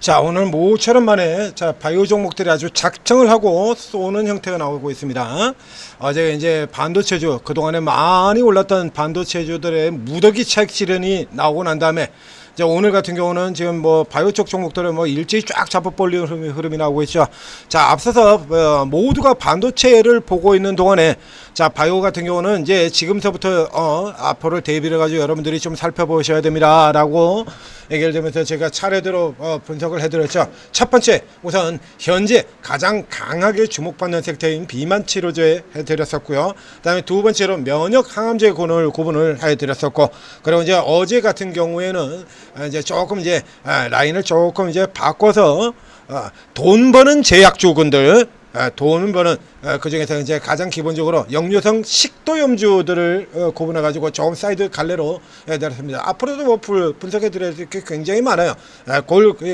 자, 오늘 모처럼 만에 바이오 종목들이 아주 작정을 하고 쏘는 형태가 나오고 있습니다. 어제 이제 반도체주, 그동안에 많이 올랐던 반도체주들의 무더기 차익 실현이 나오고 난 다음에 이제 오늘 같은 경우는 지금 뭐 바이오 쪽 종목들은 뭐 일제히 쫙 잡아벌리는 흐름이 나오고 있죠. 자, 앞서서 모두가 반도체를 보고 있는 동안에 자, 바이오 같은 경우는 이제 지금서부터 앞으로 대비를 가지고 여러분들이 좀 살펴보셔야 됩니다라고 얘기를 드리면서 제가 차례대로 분석을 해드렸죠. 첫 번째, 우선 현재 가장 강하게 주목받는 섹터인 비만 치료제 해드렸었고요. 그다음에 두 번째로 면역 항암제 구분을 해드렸었고, 그리고 이제 어제 같은 경우에는 이제 조금 이제 라인을 조금 이제 바꿔서 돈 버는 제약주군들, 돈 버는 그 중에서 이제 가장 기본적으로 역류성 식도염주들을 구분해 가지고 조금 사이드 갈래로 내렸습니다. 앞으로도 뭐 분석해 드릴 게 굉장히 많아요.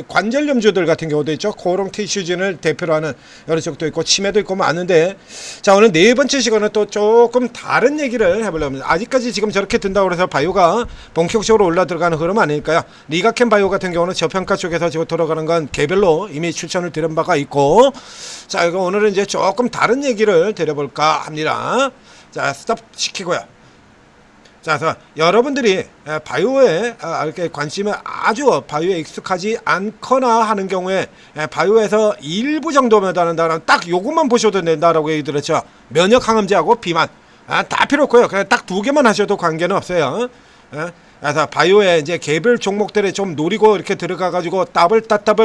관절염주들 같은 경우도 있죠. 코롱 티슈진을 대표로 하는 여러 쪽도 있고 치매도 있고 많은데, 자, 오늘 네 번째 시간은 또 조금 다른 얘기를 해보려고 합니다. 아직까지 지금 저렇게 든다고 해서 바이오가 본격적으로 올라 들어가는 흐름 아닐까요? 리가켄 바이오 같은 경우는 저평가 쪽에서 지금 돌아가는 건 개별로 이미 추천을 드린 바가 있고, 자, 이거 오늘은 이제 조금 다른 얘기를 드려볼까 합니다. 자, 스톱 시키고요. 자, 그래서 여러분들이 바이오에 이렇게 관심을 아주 바이오에 익숙하지 않거나 하는 경우에 바이오에서 일부 정도만 한다면 딱 요것만 보셔도 된다라고 얘기 들었죠. 면역 항암제하고 비만 다 필요 없고요. 그냥 딱 두 개만 하셔도 관계는 없어요. 그래서 바이오에 이제 개별 종목들에 좀 노리고 이렇게 들어가 가지고 더블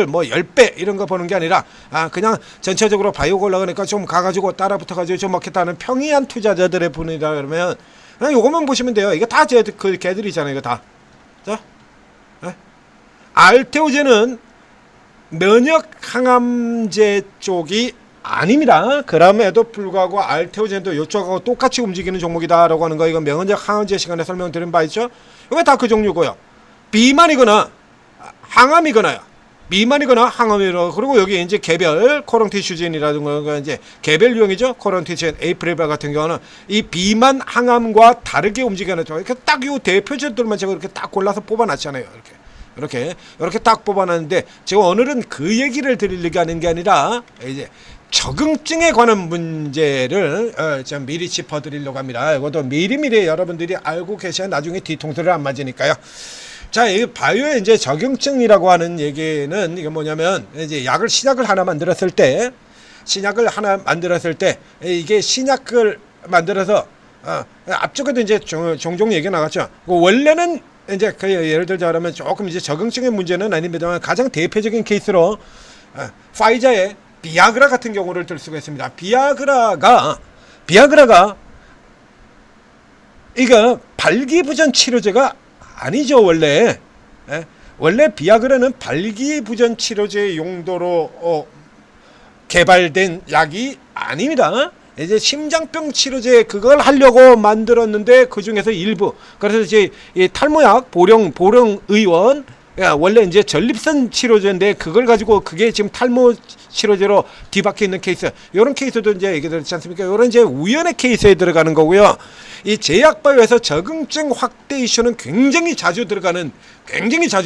뭐 10배 이런 거 보는 게 아니라 그냥 전체적으로 바이오가 올라가니까 좀 가가지고 따라 붙어가지고 좀 먹겠다는 평이한 투자자들의 분이다 그러면 그냥 요것만 보시면 돼요. 이거 다 그 개들이잖아요. 이거 다. 자, 알테오제는 면역 항암제 쪽이 아닙니다. 그럼에도 불구하고 알테오젠도 이쪽하고 똑같이 움직이는 종목이다라고 하는 거, 이건 면역 항암제 시간에 설명드린 바 있죠. 이거 다 그 종류고요. 비만이거나 항암이거나요. 비만이거나 항암이거나, 그리고 여기 이제 개별 코론티슈진이라든가 이제 개별 유형이죠. 코론티슈진, 에이프릴바 같은 경우는 이 비만 항암과 다르게 움직이는 쪽, 이렇게 딱 요 대표적들만 제가 이렇게 딱 골라서 뽑아놨잖아요. 이렇게 딱 뽑아놨는데, 제가 오늘은 그 얘기를 드리려고 하는 게 아니라 이제 적응증에 관한 문제를 좀 미리 짚어드리려고 합니다. 이것도 미리미리 여러분들이 알고 계셔야 나중에 뒤통수를 안 맞으니까요. 자, 이 바이오의 이제 적응증이라고 하는 얘기는 이게 뭐냐면, 이제 약을 신약을 하나 만들었을 때 이게 신약을 만들어서 앞쪽에도 이제 종종 얘기 나갔죠. 원래는 이제 그 예를 들자면 조금 이제 적응증의 문제는 아닙니다만, 가장 대표적인 케이스로 파이자의 비아그라 같은 경우를 들 수가 있습니다. 비아그라가 이거 발기부전 치료제가 아니죠. 원래 비아그라는 발기부전 치료제 용도로 개발된 약이 아닙니다. 이제 심장병 치료제 그걸 하려고 만들었는데, 그 중에서 일부, 그래서 이제 이 탈모약 보령 의원, 원래 이제 전립선 치료제인데 그걸 가지고 그게 지금 탈모 치료제로 뒤바뀌어 있는 케이스, 이런 케이스도 이제 얘기 드렸지 않습니까? 이런 이제 우연의 케이스에 들어가는 거고요. 이 제약바이오에서 적응증 확대 이슈는 굉장히 자주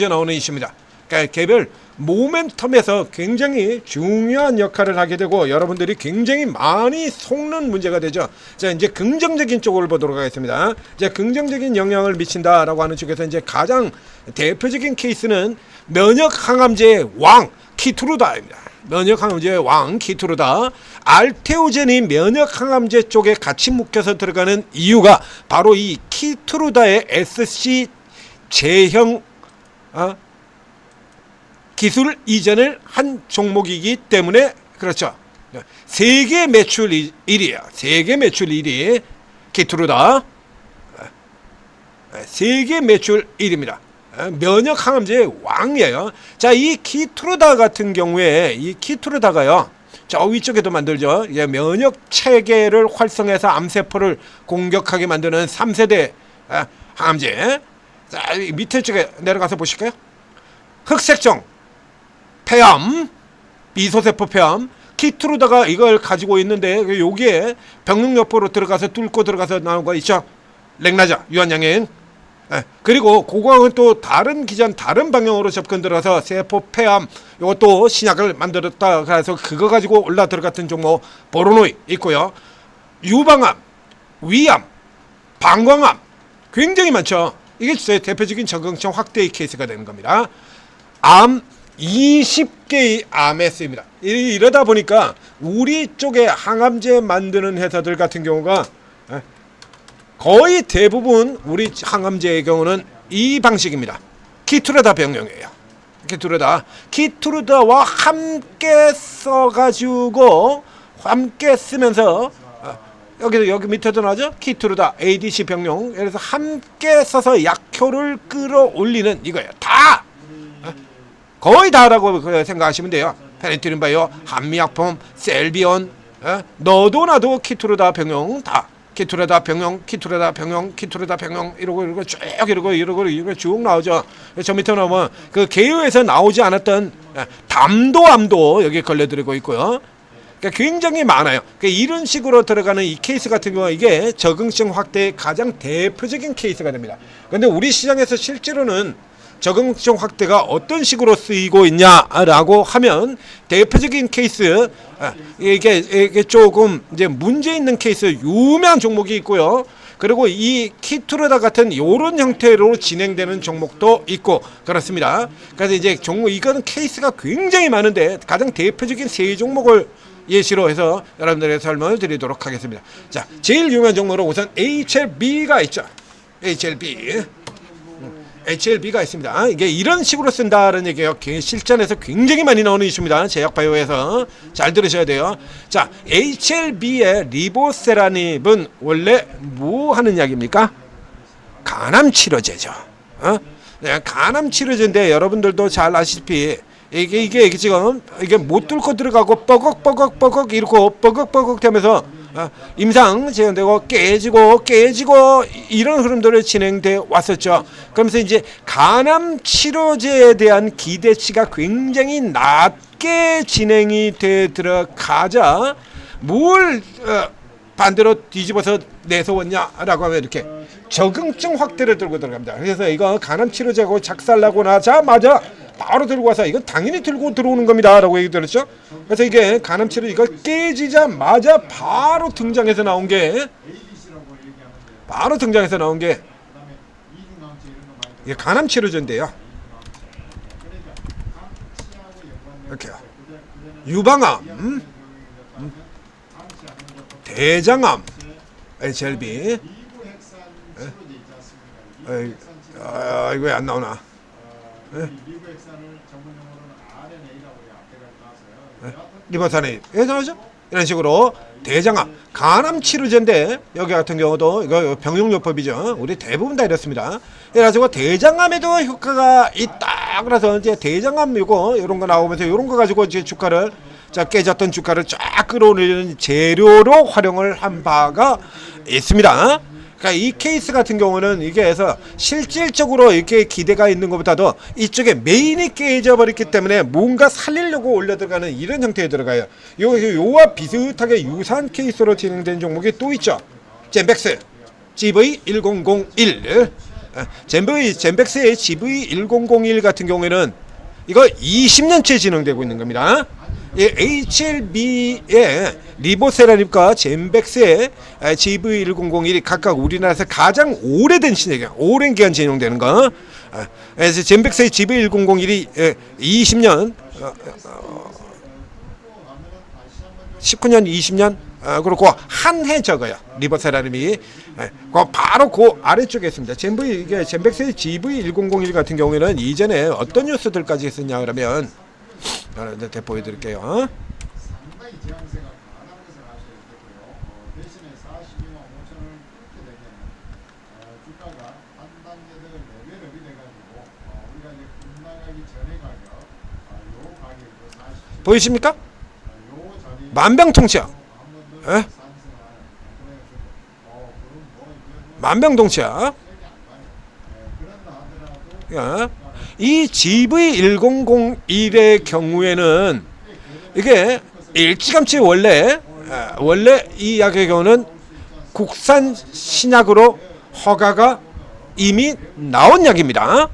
나오는 이슈입니다. 그러니까 개별 모멘텀에서 굉장히 중요한 역할을 하게 되고, 여러분들이 굉장히 많이 속는 문제가 되죠. 자, 이제 긍정적인 쪽을 보도록 하겠습니다. 이제 긍정적인 영향을 미친다라고 하는 쪽에서 이제 가장 대표적인 케이스는 면역 항암제의 왕 키투르다입니다. 면역 항암제의 왕 키투르다. 알테오젠이 면역 항암제 쪽에 같이 묶여서 들어가는 이유가 바로 이 키투르다의 SC 제형 기술 이전을 한 종목이기 때문에 그렇죠. 세계 매출 1위야. 세계 매출 1위 키투르다. 세계 매출 1위입니다. 면역 항암제의 왕이에요. 자, 이 키투르다 같은 경우에 이 키투르다가요, 저 위쪽에도 만들죠. 면역 체계를 활성해서 암세포를 공격하게 만드는 3세대 항암제. 자, 밑에 쪽에 내려가서 보실까요? 흑색종 폐암, 미소세포 폐암, 키투르다가 이걸 가지고 있는데, 여기에 병력요포로 들어가서 뚫고 들어가서 나온 거 있죠. 렉나자, 유한양행. 그리고 그거는 또 다른 기전 다른 방향으로 접근 들어서 세포 폐암 이것도 신약을 만들었다. 그래서 그거 가지고 올라 들어갔던 종목 보로노이 있고요. 유방암, 위암, 방광암 굉장히 많죠. 이게 진짜 대표적인 적응성 확대의 케이스가 되는 겁니다. 암 20개의 암에 쓰입니다. 이러다 보니까 우리 쪽에 항암제 만드는 회사들 같은 경우가 거의 대부분 우리 항암제의 경우는 이 방식입니다. 키투르다 병용이에요. 키투르다와 함께 써가지고 함께 쓰면서 여기 밑에도 나오죠. 키투르다 ADC 병용. 그래서 함께 써서 약효를 끌어올리는 이거예요. 다 거의 다라고 생각하시면 돼요. 페니트린 바이오, 한미약품, 셀비온, 너도 나도 키투르다 병용 다. 키투르다 병용 이러고 쭉 나오죠. 저 밑에 나오면 그 개요에서 나오지 않았던 담도암도 여기 걸려들고 있고요. 그러니까 굉장히 많아요. 그러니까 이런 식으로 들어가는 이 케이스 같은 경우는 이게 적응성 확대의 가장 대표적인 케이스가 됩니다. 그런데 우리 시장에서 실제로는 적응성 확대가 어떤 식으로 쓰이고 있냐라고 하면 대표적인 케이스 이게 조금 이제 문제 있는 케이스 유명한 종목이 있고요. 그리고 이 키투르다 같은 이런 형태로 진행되는 종목도 있고 그렇습니다. 그래서 이제 종목 이거는 케이스가 굉장히 많은데 가장 대표적인 세 종목을 예시로 해서 여러분들에게 설명을 드리도록 하겠습니다. 자, 제일 유명한 종목으로 우선 HLB가 있죠. HLB가 있습니다. 이게 이런 식으로 쓴다는 얘기예요. 실전에서 굉장히 많이 나오는 이슈입니다. 제약바이오에서 잘 들으셔야 돼요. 자, HLB의 리보세라닙은 원래 뭐 하는 약입니까? 간암치료제죠. 간암치료제인데 여러분들도 잘 아시다시피 이게 지금 이게 못 뚫고 들어가고 뻐걱 이러고 뻐걱 되면서 임상 재현되고 깨지고 이런 흐름들을 진행돼 왔었죠. 그러면서 이제 간암 치료제에 대한 기대치가 굉장히 낮게 진행이 돼 들어가자 뭘 반대로 뒤집어서 내세웠냐라고 하면 이렇게 적응증 확대를 들고 들어갑니다. 그래서 이거 간암 치료제하고 작살나고 나자마자 바로 들고 와서 이건 당연히 들고 들어오는 겁니다 라고 얘기 들었죠. 그래서 이게 간암치료 이거 깨지자마자 바로 등장해서 나온 게 이게 간암치료제인데요. 이렇게요. 유방암, 대장암, HLB. 이거 왜 안 나오나? 리보사네이 나오죠? 이런 식으로 대장암, 간암 치료제인데 여기 같은 경우도 이거 병용요법이죠. 우리 대부분 다 이렇습니다. 그래가지고 대장암에도 효과가 있다. 그래서 이제 대장암 이런 거 나오면서 이런 거 가지고 이제 주가를 깨졌던 주가를 쫙 끌어올리는 재료로 활용을 한 바가 있습니다. 그러니까 이 케이스 같은 경우는 이게 해서 실질적으로 이렇게 기대가 있는 것보다도 이쪽에 메인이 깨져버렸기 때문에 뭔가 살리려고 올려 들어가는 이런 형태에 들어가요. 요와 비슷하게 유사한 케이스로 진행된 종목이 또 있죠. 젠백스 GV1001. 젠백스의 GV1001 같은 경우에는 이거 20년째 진행되고 있는 겁니다. HLB의 리보세라닙과 젠백스의 GV1001이 각각 우리나라에서 가장 오래된 신약이에요. 오랜 기간 진행되는 거. 그래서 젠백스의 GV1001이 20년, 19년, 20년, 그리고 한 해 적어요. 리보세라닙이. 바로 그 아래쪽에 있습니다. 젠백스의 GV1001 같은 경우에는 이전에 어떤 뉴스들까지 있었냐 그러면 대 보여드릴게요. 상당히 제한세가 강한 것을 아셔야 되고요. 대신에 42만 5천을 그렇게 되면 주가가 한 단계를 레벨업이 돼가지고 우리가 이제 급나가기 전에 가격, 요 가격도 47. 보이십니까? 만병통치약. 만병통치약. 이 GV1001의 경우에는 이게 일찌감치 원래 이 약의 경우는 국산 신약으로 허가가 이미 나온 약입니다.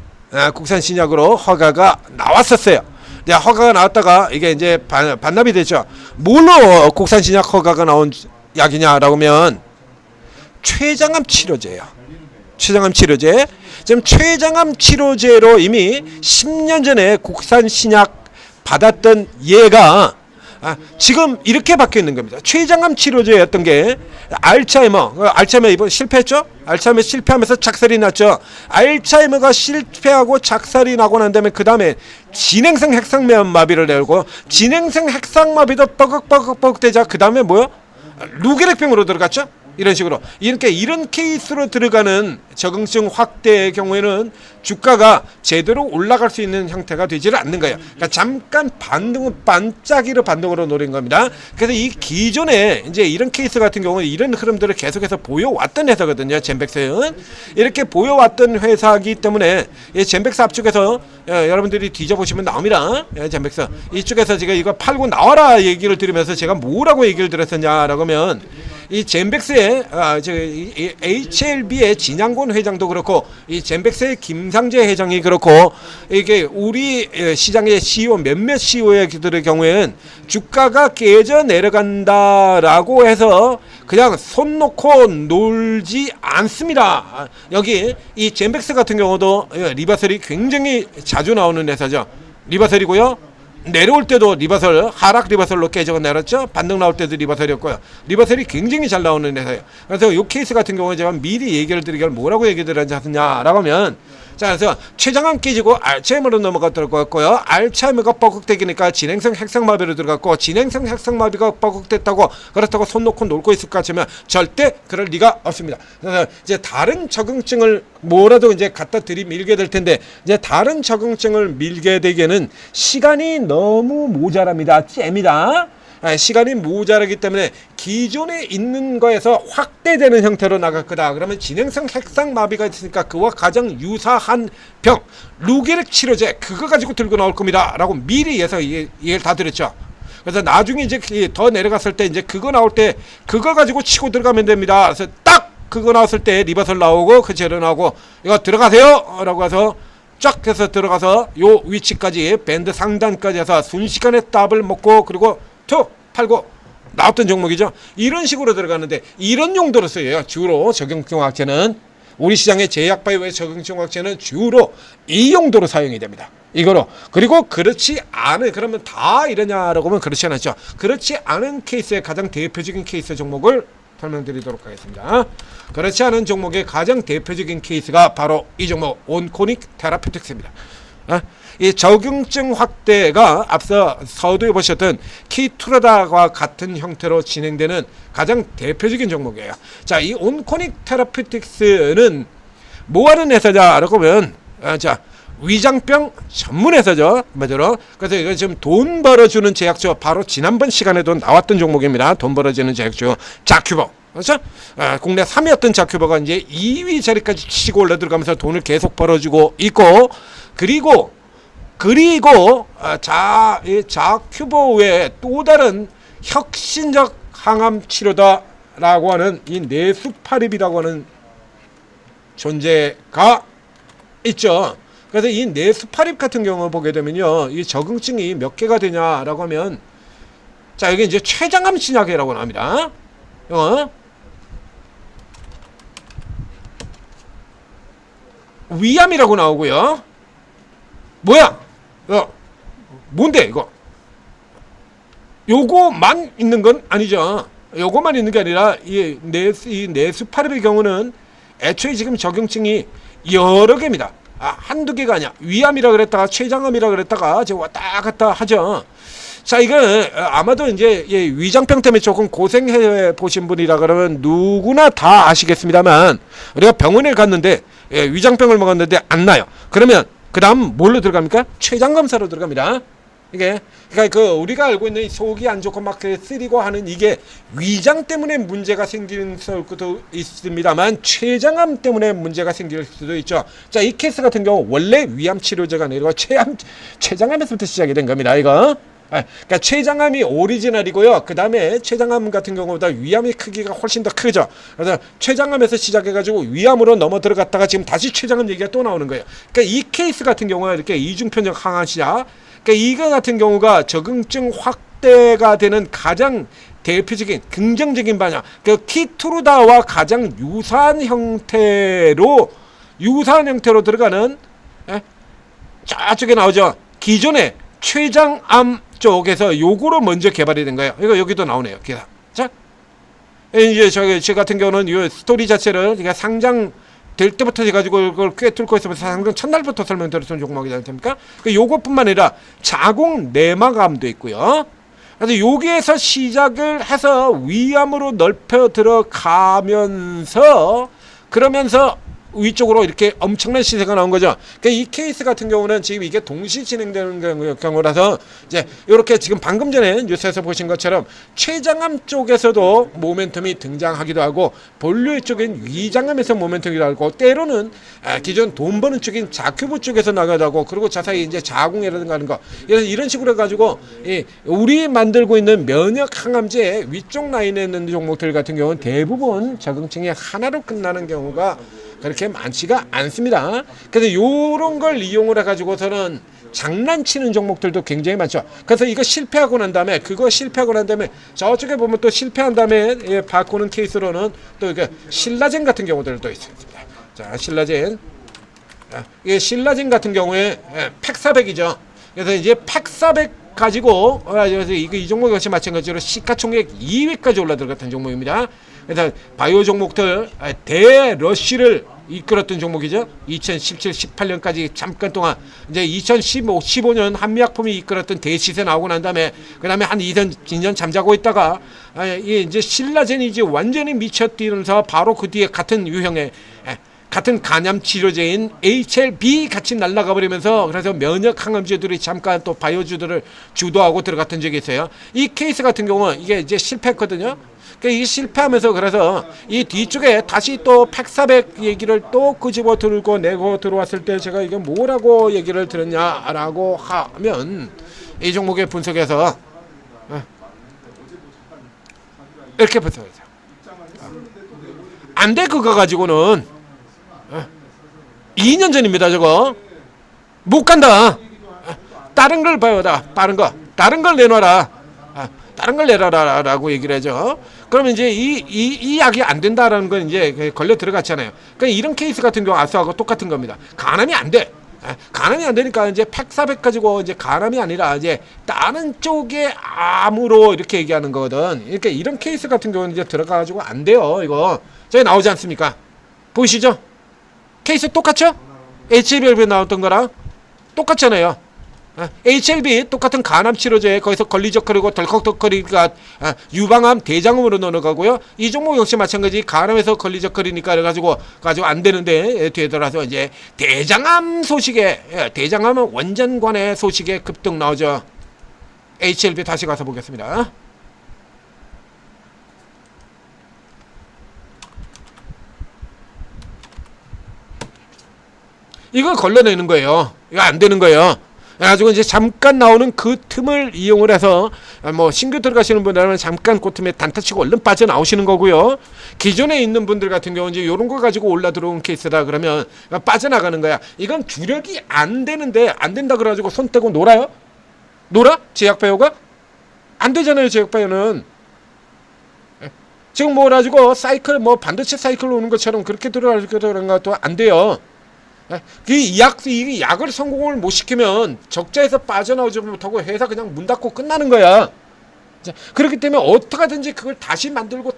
국산 신약으로 허가가 나왔었어요. 허가가 나왔다가 이게 이제 반납이 됐죠. 뭘로 국산 신약 허가가 나온 약이냐라고 하면 췌장암 치료제예요. 췌장암 치료제. 지금 췌장암 치료제로 이미 10년 전에 국산 신약 받았던 얘가 지금 이렇게 바뀌어 있는 겁니다. 췌장암 치료제였던 게 알츠하이머 이번 실패했죠? 알츠하이머 실패하면서 작살이 났죠. 알츠하이머가 실패하고 작살이 나고 난 다음에 그 다음에 진행성 핵상마비를 내고 진행성 핵상마비도 뻐걱뻐걱 되자 그 다음에 뭐요? 루게릭병으로 들어갔죠? 이런 식으로 이런 케이스로 들어가는 적응증 확대의 경우에는 주가가 제대로 올라갈 수 있는 형태가 되지를 않는 거예요. 그러니까 잠깐 반짝이로 반등으로 노린 겁니다. 그래서 이 기존에 이제 이런 케이스 같은 경우는 이런 흐름들을 계속해서 보여왔던 회사거든요. 젠백스는 이렇게 보여왔던 회사이기 때문에 이 젠백스 앞쪽에서 여러분들이 뒤져보시면 나옵니다. 젠백스 이쪽에서 제가 이거 팔고 나와라 얘기를 들으면서 제가 뭐라고 얘기를 들었었냐라고 하면 이 젠백스의 HLB의 진양곤 회장도 그렇고 이 젠백스의 김상재 회장이 그렇고 이게 우리 시장의 CEO 몇몇 CEO들의 경우에는 주가가 깨져 내려간다라고 해서 그냥 손 놓고 놀지 않습니다. 여기 이 젠백스 같은 경우도 리버설이 굉장히 자주 나오는 회사죠. 리버설이고요. 내려올 때도 리버설, 하락 리버설로 깨져 내렸죠. 반등 나올 때도 리버설이었고요. 리버설이 굉장히 잘 나오는 회사예요. 그래서 이 케이스 같은 경우는 제가 미리 얘기를 드리길 뭐라고 얘기를 하냐라고 하면 자, 그래서 췌장암 깨지고 알츠하이머로 넘어갔고요. 알츠하이머가 뻐걱대기니까 진행성 핵상마비로 들어갔고 진행성 핵상마비가 뻐걱됐다고 그렇다고 손 놓고 놀고 있을 것 같으면 절대 그럴 리가 없습니다. 그래서 이제 다른 적응증을 뭐라도 이제 갖다 들이밀게 될 텐데 이제 다른 적응증을 밀게 되기에는 시간이 너무 모자랍니다. 잼이다. 시간이 모자라기 때문에 기존에 있는 거에서 확대되는 형태로 나갈 거다. 그러면 진행성 핵상마비가 있으니까 그와 가장 유사한 병 루게릭 치료제 그거 가지고 들고 나올 겁니다. 라고 미리 얘기를 다 드렸죠. 그래서 나중에 이제 더 내려갔을 때 이제 그거 나올 때 그거 가지고 치고 들어가면 됩니다. 그래서 딱 그거 나왔을 때 리버설 나오고 그 재료 나오고 이거 들어가세요 라고 해서 쫙 해서 들어가서 요 위치까지 밴드 상단까지 해서 순식간에 더블 먹고 그리고 팔고 나왔던 종목이죠. 이런 식으로 들어가는데 이런 용도로 쓰여요. 주로 적응증 확제는 우리 시장의 제약바이오의 적응증 확제는 주로 이 용도로 사용이 됩니다. 이거로. 그리고 그렇지 않은 그러면 다 이러냐라고 하면 그렇지 않았죠. 그렇지 않은 케이스의 가장 대표적인 케이스 종목을 설명드리도록 하겠습니다. 그렇지 않은 종목의 가장 대표적인 케이스가 바로 이 종목 온코닉 테라피틱스입니다. 이 적응증 확대가 앞서 서두에 보셨던 키투라다와 같은 형태로 진행되는 가장 대표적인 종목이에요. 자, 이 온코닉 테라피틱스는 뭐하는 회사냐라고 하면 자 위장병 전문 회사죠. 맞아요. 그래서 이거 지금 돈 벌어주는 제약주 바로 지난번 시간에도 나왔던 종목입니다. 돈 벌어주는 제약주 자큐버. 그렇죠? 국내 3위였던 자큐버가 이제 2위 자리까지 치고 올라 들어가면서 돈을 계속 벌어주고 있고 그리고 이 자큐버 외에 또 다른 혁신적 항암 치료다라고 하는 이 네수파립이라고 하는 존재가 있죠. 그래서 이 네수파립 같은 경우 보게 되면요, 이 적응증이 몇 개가 되냐라고 하면 자 여기 이제 췌장암 신약이라고 합니다. 위암이라고 나오고요. 뭐야? 뭔데 이거? 요거만 있는 건 아니죠. 요거만 있는 게 아니라 이 네수파립의 경우는 애초에 지금 적용증이 여러 개입니다. 한두 개가 아니야. 위암이라 그랬다가 췌장암이라 그랬다가 지금 왔다 갔다 하죠. 자, 이거 아마도 이제 위장병 때문에 조금 고생해 보신 분이라 그러면 누구나 다 아시겠습니다만 우리가 병원에 갔는데 위장병을 먹었는데 안 나요. 그러면 그 다음 뭘로 들어갑니까? 췌장 검사로 들어갑니다. 이게 그러니까 그 우리가 알고 있는 속이 안 좋고 막 쓰리고 하는 이게 위장 때문에 문제가 생길 수도 있습니다만 췌장암 때문에 문제가 생길 수도 있죠. 자, 이 케이스 같은 경우 원래 위암 치료제가 아니라 췌장암에서부터 시작이 된 겁니다. 이거 그러니까 췌장암이 오리지널이고요. 그 다음에 췌장암 같은 경우보다 위암의 크기가 훨씬 더 크죠. 그래서 췌장암에서 시작해가지고 위암으로 넘어 들어갔다가 지금 다시 췌장암 얘기가 또 나오는 거예요. 그러니까 이 케이스 같은 경우는 이렇게 이중편적 항암시자. 그러니까 이거 같은 경우가 적응증 확대가 되는 가장 대표적인 긍정적인 반영. 그 키투르다와 가장 유사한 형태로 들어가는 저쪽에 나오죠. 기존에 췌장암 쪽에서 요거로 먼저 개발이 된 거예요. 이거 여기도 나오네요. 자, 이제 저 같은 경우는 이 스토리 자체를 그러니까 상장 될 때부터 해가지고 그걸 꽤 뚫고 있으면서 상장 첫날부터 설명드렸던 종목이지 않습니까? 요것뿐만 아니라 자궁 내막암도 있고요. 그래서 여기에서 시작을 해서 위암으로 넓혀 들어가면서 그러면서 위쪽으로 이렇게 엄청난 시세가 나온 거죠. 그러니까 이 케이스 같은 경우는 지금 이게 동시 진행되는 경우라서 이제 이렇게 지금 방금 전에 뉴스에서 보신 것처럼 췌장암 쪽에서도 모멘텀이 등장하기도 하고 본류 쪽인 위장암에서 모멘텀이 나고 때로는 기존 돈 버는 쪽인 자큐브 쪽에서 나가도 하고 그리고 자사히 이제 자궁이라든가 하는 거 이런 식으로 해가지고 우리 만들고 있는 면역 항암제 위쪽 라인에 있는 종목들 같은 경우는 대부분 적응증이 하나로 끝나는 경우가 그렇게 많지가 않습니다. 그래서 이런 걸 이용을 해가지고서는 장난치는 종목들도 굉장히 많죠. 그래서 이거 실패하고 난 다음에 저쪽에 보면 또 실패한 다음에 바꾸는 케이스로는 또 이게 신라젠 같은 경우들도 있습니다. 자, 신라젠. 이게 신라젠 같은 경우에 팩400이죠. 그래서 이제 팩400 가지고 이 종목 역시 마찬가지로 시가총액 2위까지 올라들어갔던 종목입니다. 그래서 바이오 종목들 대러쉬를 이끌었던 종목이죠. 2017, 18년까지 잠깐 동안 이제 2015, 15년 한미약품이 이끌었던 대시세 나오고 난 다음에 그다음에 한 2년 잠자고 있다가 이제 신라젠이 이제 완전히 미쳐뛰면서 바로 그 뒤에 같은 유형의 같은 간암 치료제인 HLB 같이 날아가 버리면서 그래서 면역 항암제들이 잠깐 또 바이오주들을 주도하고 들어갔던 적이 있어요. 이 케이스 같은 경우는 이게 이제 실패했거든요. 이게 실패하면서 그래서 이 뒤쪽에 다시 또 팩400 얘기를 또 끄집어 들고 내고 들어왔을 때 제가 이게 뭐라고 얘기를 들었냐라고 하면 이 종목의 분석에서 이렇게 분석하죠. 안 돼 그거 가지고는 2년 전입니다. 저거 못 간다. 다른 걸 봐요. 다른 걸 내놔라. 다른 걸 내놔라라고 얘기를 하죠. 그러면 이제 이 약이 안 된다라는 건 이제 걸려 들어갔잖아요. 그러니까 이런 케이스 같은 경우 아스하고 똑같은 겁니다. 간암이 안 돼. 간암이 안 되니까 이제 팩400 가지고 이제 간암이 아니라 이제 다른 쪽의 암으로 이렇게 얘기하는 거거든. 그러니까 이런 케이스 같은 경우는 이제 들어가가지고 안 돼요. 이거 저기 나오지 않습니까? 보이시죠? 케이스 똑같죠? HLB 나왔던 거랑 똑같잖아요. HLB 똑같은 간암 치료제 거기서 걸리적거리고 덜컥덜컥거리니까 유방암 대장암으로 넘어가고요. 이 종목 역시 마찬가지 간암에서 걸리적거리니까 그래가지고 안 되는데 뒤에 들어서 이제 대장암 원전관의 소식에 급등 나오죠. HLB 다시 가서 보겠습니다. 이걸 걸러내는 거예요. 이거 안 되는 거예요. 그래가지고 이제 잠깐 나오는 그 틈을 이용을 해서 뭐 신규 들어가시는 분들은 잠깐 그 틈에 단타 치고 얼른 빠져나오시는 거고요. 기존에 있는 분들 같은 경우는 이제 이런 거 가지고 올라 들어온 케이스다 그러면 빠져나가는 거야. 이건 주력이 안 되는데 안 된다 그래가지고 손 떼고 놀아요? 제약바이오가? 안 되잖아요. 제약바이오는. 지금 뭐 가지고 사이클 반도체 사이클로 오는 것처럼 그렇게 들어가는 것도 안 돼요. 이 약을 성공을 못 시키면 적자에서 빠져나오지 못하고 회사 그냥 문 닫고 끝나는 거야. 그렇기 때문에 어떻게든지 그걸 다시 만들고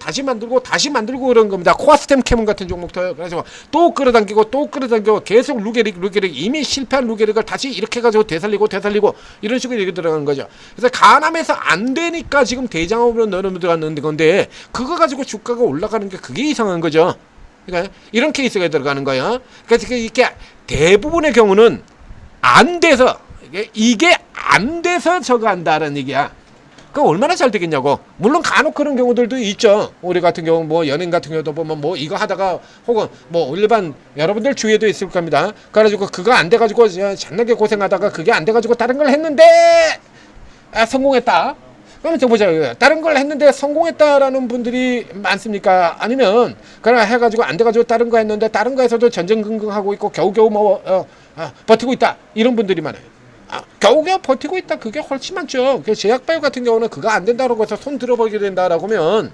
그런 겁니다. 코아스템 캐몬 같은 종목도 그래서 또 끌어당기고 계속 루게릭 이미 실패한 루게릭을 다시 이렇게 해가지고 되살리고 이런 식으로 얘기 들어가는 거죠. 그래서 간암에서 안 되니까 지금 대장암으로 넘어들어갔는 건데 그거 가지고 주가가 올라가는 게 그게 이상한 거죠. 그러니까 이런 케이스가 들어가는 거예요. 그래서 이게 대부분의 경우는 안 돼서 이게 안 돼서 저거 한다는 얘기야. 그 얼마나 잘 되겠냐고. 물론 간혹 그런 경우들도 있죠. 우리 같은 경우 뭐 연예인 같은 경우도 보면 뭐 이거 하다가 혹은 뭐 일반 여러분들 주위에도 있을 겁니다. 그래가지고 그거 안 돼가지고 잔나게 고생하다가 그게 안 돼가지고 다른 걸 했는데 성공했다. 그러면 저 보자. 다른 걸 했는데 성공했다라는 분들이 많습니까? 아니면 그냥 해가지고 안 돼가지고 다른 거 했는데 다른 거에서도 전전긍긍하고 있고 겨우겨우 버티고 있다. 이런 분들이 많아요. 겨우겨우 버티고 있다. 그게 훨씬 많죠. 제약바이오 같은 경우는 그거 안 된다고 해서 손 들어버리게 된다라고 하면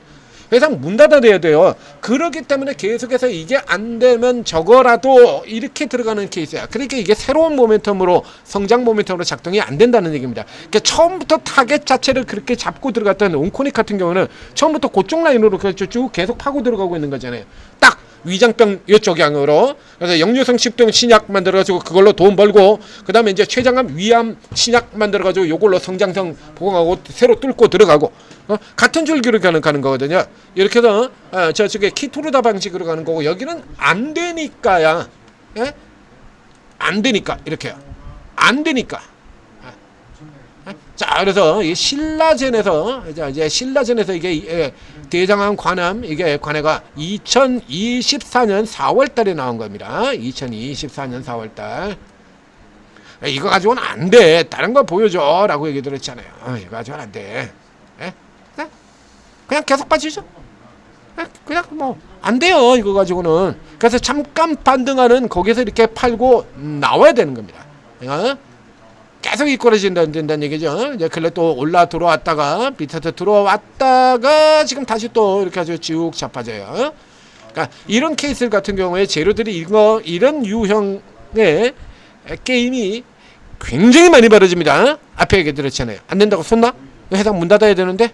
회사 문 닫아야 돼요. 그렇기 때문에 계속해서 이게 안 되면 저거라도 이렇게 들어가는 케이스야. 그러니까 이게 새로운 모멘텀으로 성장 모멘텀으로 작동이 안 된다는 얘기입니다. 그러니까 처음부터 타겟 자체를 그렇게 잡고 들어갔던 온코닉 같은 경우는 처음부터 그쪽 라인으로 쭉 계속 파고 들어가고 있는 거잖아요. 딱 위장병 이쪽 양으로. 그래서 역류성 식도염 신약 만들어가지고 그걸로 돈 벌고, 그 다음에 이제 췌장암 위암 신약 만들어가지고 요걸로 성장성 보강하고 새로 뚫고 들어가고, 같은 줄기로 가는 거거든요. 이렇게 해서 저쪽에 키토르다 방식으로 가는 거고, 여기는 안 되니까야. 예? 안 되니까 이렇게요. 안 되니까. 자, 그래서 이 신라젠에서 이게 대장암 관암, 이게 관해가 2024년 4월달에 나온 겁니다. 2024년 4월달. 이거 가지고는 안 돼. 다른 거 보여줘라고 얘기 들었잖아요. 이거 가지고는 안 돼. 그냥 계속 빠지죠. 그냥 뭐 안 돼요. 이거 가지고는. 그래서 잠깐 반등하는 거기서 이렇게 팔고 나와야 되는 겁니다. 계속 이끌어진다는 얘기죠. 이제 근래 또 올라 들어왔다가 밑에서 들어왔다가 지금 다시 또 이렇게 아주 쭉 자빠져요. 그러니까 이런 케이스 같은 경우에 재료들이 이런 유형의 게임이 굉장히 많이 벌어집니다. 앞에 얘기 들었잖아요. 안 된다고 손나? 회사 문 닫아야 되는데.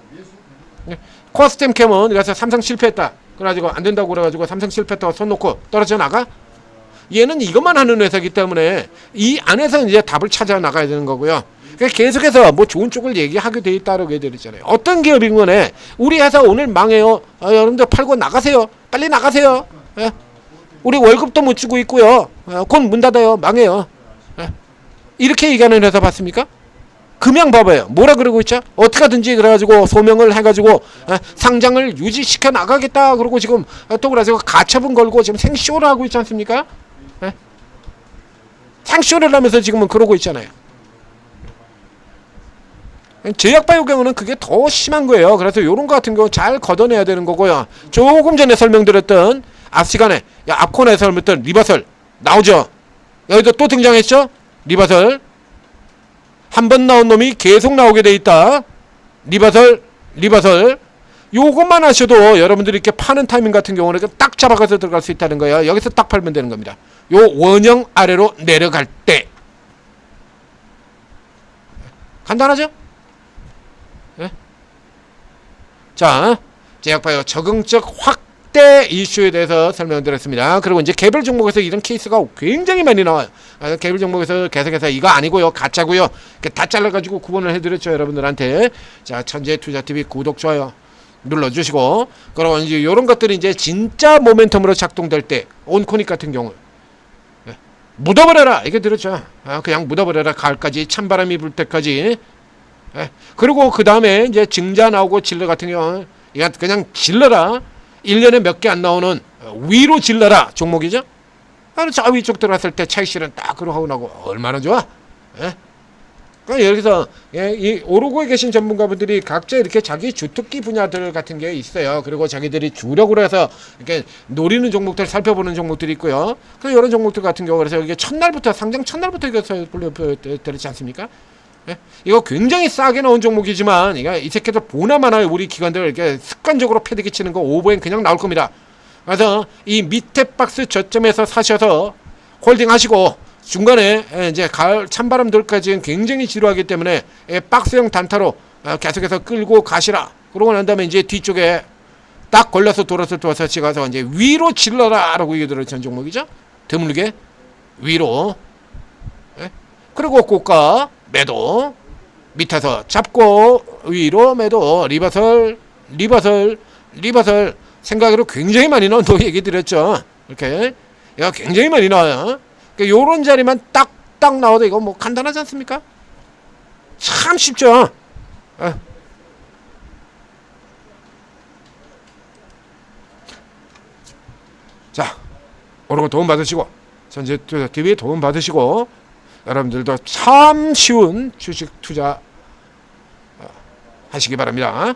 코어스템 캠은 그래서 삼성 실패했다. 그래가지고 안 된다고 그래가지고 삼성 실패했다고 손 놓고 떨어져 나가? 얘는 이것만 하는 회사이기 때문에 이 안에서 이제 답을 찾아 나가야 되는 거고요. 그러니까 계속해서 뭐 좋은 쪽을 얘기하게 돼 있다라고 얘기했잖아요. 어떤 기업인 거네. 우리 회사 오늘 망해요. 여러분들 팔고 나가세요. 빨리 나가세요. 우리 월급도 못 주고 있고요. 곧 문 닫아요. 망해요. 이렇게 얘기하는 회사 봤습니까? 금양 봐봐요. 뭐라 그러고 있죠? 어떻게 하든지 그래가지고 소명을 해가지고 상장을 유지시켜 나가겠다. 그러고 지금 또 그래가지고 가처분 걸고 지금 생쇼를 하고 있지 않습니까? 생쇼를 하면서 지금은 그러고 있잖아요. 제약바이오 경우는 그게 더 심한 거예요. 그래서 이런 거 같은 경우 잘 걷어내야 되는 거고요. 조금 전에 설명드렸던 앞 시간에 앞코너에 설명드렸던 리버설 나오죠. 여기도 또 등장했죠. 리버설. 한 번 나온 놈이 계속 나오게 돼 있다. 리버설. 요것만 하셔도 여러분들이 이렇게 파는 타이밍 같은 경우는 딱 잡아가서 들어갈 수 있다는 거예요. 여기서 딱 팔면 되는 겁니다. 요 원형 아래로 내려갈 때. 간단하죠? 네? 자, 제약바이오 적응적 확대 이슈에 대해서 설명드렸습니다. 그리고 이제 개별 종목에서 이런 케이스가 굉장히 많이 나와요. 개별 종목에서 계속해서 이거 아니고요, 가짜고요. 다 잘라가지고 구분을 해드렸죠, 여러분들한테. 자, 천재투자TV 구독, 좋아요 눌러주시고, 그리고 이제 이런 것들이 이제 진짜 모멘텀으로 작동될 때, 온코닉 같은 경우 묻어버려라 이게 들었죠. 그냥 묻어버려라. 가을까지 찬바람이 불 때까지. 그리고 그 다음에 이제 증자 나오고 질러 같은 경우 그냥 질러라. 1년에 몇 개 안 나오는 위로 질러라 종목이죠. 저 위쪽 들어갔을 때 차익 실현 딱 그러고 나고 얼마나 좋아. 그러니까 여기서 이 오르고에 계신 전문가분들이 각자 이렇게 자기 주특기 분야들 같은 게 있어요. 그리고 자기들이 주력으로 해서 이렇게 노리는 종목들 살펴보는 종목들이 있고요. 그래서 이런 종목들 같은 경우 그래서 이게 첫날부터 상장 첫날부터 이거 들었지 않습니까? 이거 굉장히 싸게 나온 종목이지만 이 새끼들 보나마나 우리 기관들 이렇게 습관적으로 패대기 치는 거 오버엔 그냥 나올 겁니다. 그래서 이 밑에 박스 저점에서 사셔서 홀딩 하시고 중간에 이제 가을 찬바람들까지는 굉장히 지루하기 때문에 박스형 단타로 계속해서 끌고 가시라. 그러고 난 다음에 이제 뒤쪽에 딱 걸려서 돌아서 찍어서 이제 위로 질러라라고 얘기 들었던 종목이죠. 드물게 위로. 그리고 고가 매도 밑에서 잡고 위로 매도 리버설 생각으로 굉장히 많이 나온 또 얘기 드렸죠. 이렇게 이거 굉장히 많이 나와요. 요런 자리만 딱딱 나와도 이거 뭐 간단하지 않습니까? 참 쉽죠. 자, 오르고 도움 받으시고 천재투자TV에 도움 받으시고 여러분들도 참 쉬운 주식 투자 하시기 바랍니다.